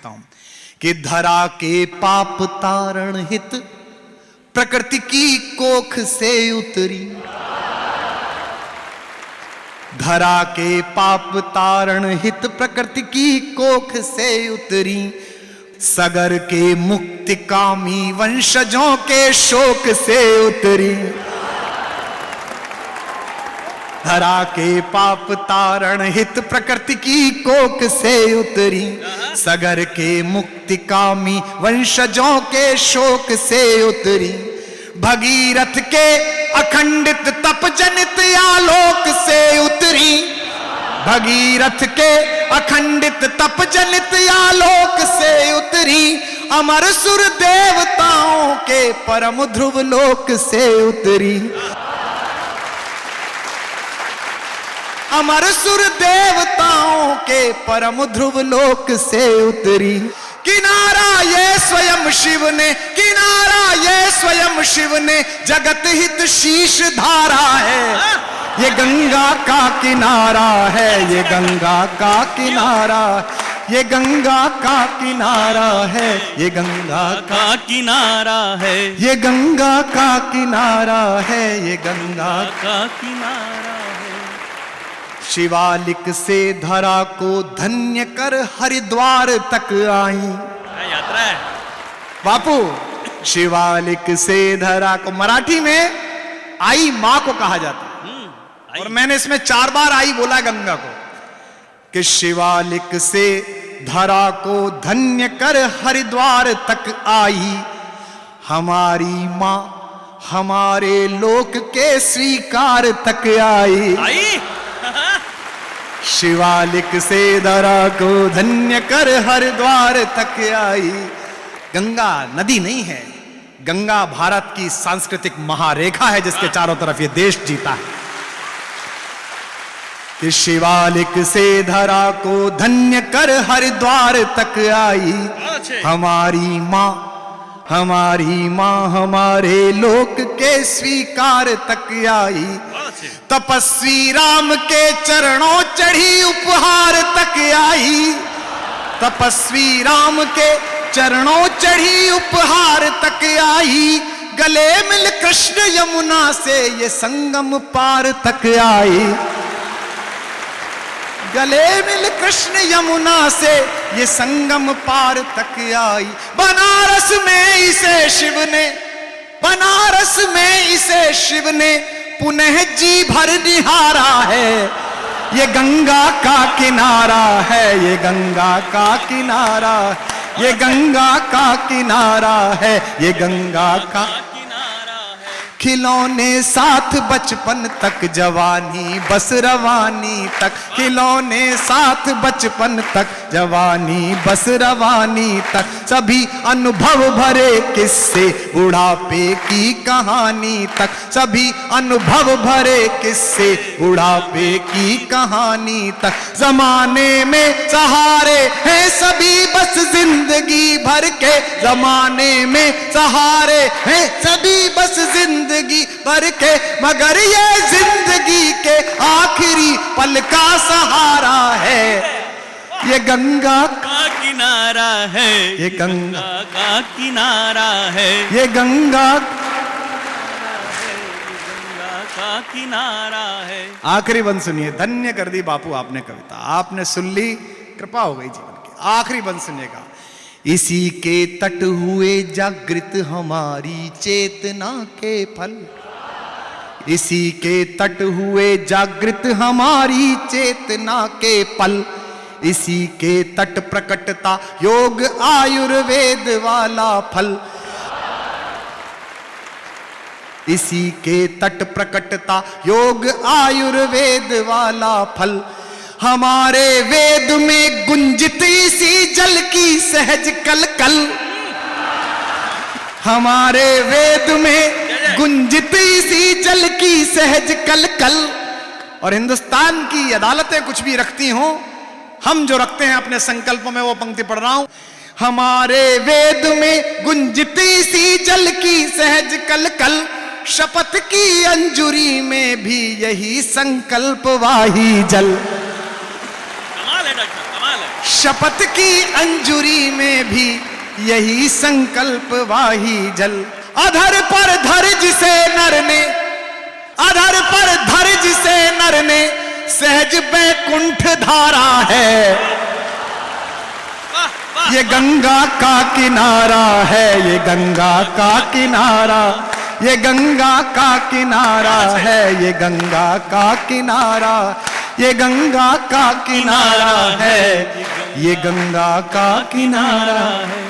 कहता हूं कि धरा के पाप तारण हित प्रकृति की कोख से उतरी। धरा के पाप तारण हित प्रकृति की कोख से उतरी। सगर के मुक्ति कामी वंशजों के शोक से उतरी। धरा के पाप तारण हित प्रकृति की कोख से उतरी। सगर के मुक्ति कामी वंशजों के शोक से उतरी। भगीरथ के अखंडित तप जनित आलोक से उतरी। भगीरथ के अखंडित तप जनित आलोक से उतरी। अमर सुर देवताओं के परम ध्रुव लोक से उतरी। अमर सुर देवताओं के परम ध्रुव लोक से उतरी। किनारा ये स्वयं शिव ने, किनारा ये स्वयं शिव ने जगत हित शीश धारा है। ये गंगा का किनारा है, ये गंगा का किनारा, ये गंगा का किनारा है, ये गंगा का किनारा है, ये गंगा का किनारा है, ये गंगा का किनारा है। शिवालिक से धरा को धन्य कर हरिद्वार तक आई। यात्रा है बापू। शिवालिक से धरा को मराठी में आई मां को कहा जाता है, और मैंने इसमें 4 बार आई बोला गंगा को, कि शिवालिक से धरा को धन्य कर हरिद्वार तक आई। हमारी मां हमारे लोक के स्वीकार तक आई। शिवालिक से धरा को धन्य कर हरिद्वार तक आई। गंगा नदी नहीं है, गंगा भारत की सांस्कृतिक महारेखा है जिसके चारों तरफ ये देश जीता है। कि शिवालिक से धरा को धन्य कर हरिद्वार तक आई। हमारी मां हमारे लोक के स्वीकार तक आई। तपस्वी राम के चरणों चढ़ी उपहार तक आई। तपस्वी राम के चरणों चढ़ी उपहार तक आई। गले मिल कृष्ण यमुना से ये संगम पार तक आई। गले मिल कृष्ण यमुना से ये संगम पार तक आई। बनारस में इसे शिव ने, बनारस में इसे शिव ने पुनः जी भर निहारा है। ये गंगा का किनारा है, ये गंगा का किनारा, ये गंगा का किनारा है, ये गंगा का खिलौने साथ बचपन तक जवानी बस रवानी तक। खिलौने साथ बचपन तक जवानी बस रवानी तक। सभी अनुभव भरे किस्से बुढ़ापे की कहानी तक। सभी अनुभव भरे किस्से बुढ़ापे की कहानी तक। जमाने में सहारे हैं सभी बस जिंदगी भर के। जमाने में सहारे हैं सभी बस जिंदगी भर के, मगर ये जिंदगी के आखिरी पल का सहारा है। ये गंगा का किनारा है, ये गंगा का किनारा है, ये गंगा का किनारा है। आखिरी बंद सुनिए। धन्य कर दी बापू आपने कविता, आपने सुन ली, कृपा हो गई जीवन की। आखिरी बंद सुनिएगा। इसी के तट हुए जागृत हमारी चेतना के फल। इसी के तट हुए जागृत हमारी चेतना के पल। इसी के तट प्रकटता योग आयुर्वेद वाला फल। इसी के तट प्रकटता योग आयुर्वेद वाला फल। हमारे वेद में गुंजित इसी जल की सहज कलकल। हमारे वेद में गुंजित इसी जल की सहज कलकल। और हिंदुस्तान की अदालतें कुछ भी रखती हों, हम जो रखते हैं अपने संकल्पों में, वो पंक्ति पढ़ रहा हूं। हमारे वेद में गुंजित इसी जल की सहज कलकल। शपथ की अंजुरी में भी यही संकल्प वाही जल। शपथ की अंजुरी में भी यही संकल्प वाही जल। अधर पर धर जिसे नर ने, अधर पर धर जिसे नर ने, सहज बैकुंठ धारा है। वाह, वाह, ये गंगा का किनारा है, ये गंगा का किनारा, ये गंगा का किनारा है, ये गंगा का किनारा, ये गंगा का किनारा है, ये गंगा का किनारा है।